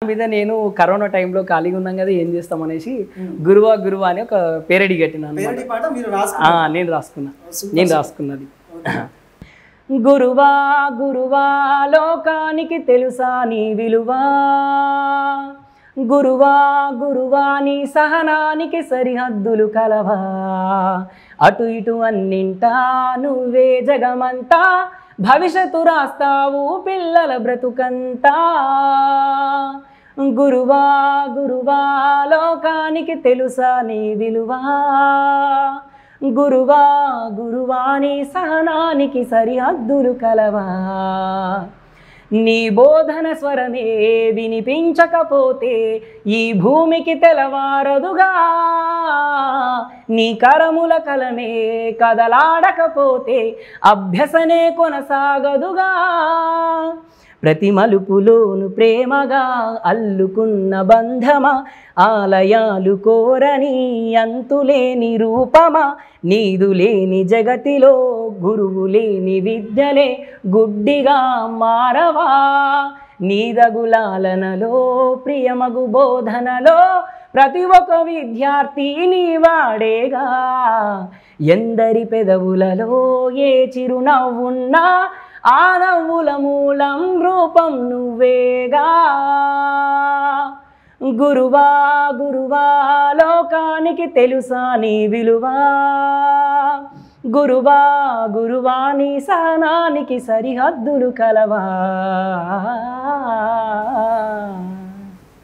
మీద నేను కరోనా టైంలో ఖాళీగా ఉన్నాం కదా ఏం చేస్తాం అనేసి గురువా గురువా అని ఒక పేరడి కట్టినాను. నేను రాసుకున్నది. గురువా గురువా లోకానికి తెలుసా నీ విలువా, గురువా గురువా నీ సహనానికి సరిహద్దులు కలవా, అటు ఇటు అన్నింటా నువ్వే జగమంతా, భవిష్యత్తు రాస్తావు పిల్లల బ్రతుకంతా. గురువా గురువా లోకానికి తెలుసా నీ విలువా, గురువా గురువా నీ సహనానికి సరిహద్దులు కలవా, నీ బోధన స్వరమే వినిపించకపోతే ఈ భూమికి తెలవారదుగా, నీ కరముల కలమే కదలాడకపోతే అభ్యసనే కొనసాగదుగా. ప్రతి మలుపులోను ప్రేమగా అల్లుకున్న బంధమా, ఆలయాలు కోరని అంతులేని రూపమా, నీదు లేని జగతిలో గురువు లేని విద్యలే గుడ్డిగా మారవా, నీదగులాలనలో ప్రియమగు బోధనలో ప్రతి ఒక్క విద్యార్థి నీ వాడేగా, ఎందరి పెదవులలో ఏ చిరునవ్వున్నా ఆ నవ్వుల మూలం రూపం నువ్వేగా. గురువా గురువా లోకానికి తెలుసా నీ విలువా, గురువా గురువా నీ సహనానికి సరిహద్దులు కలవా.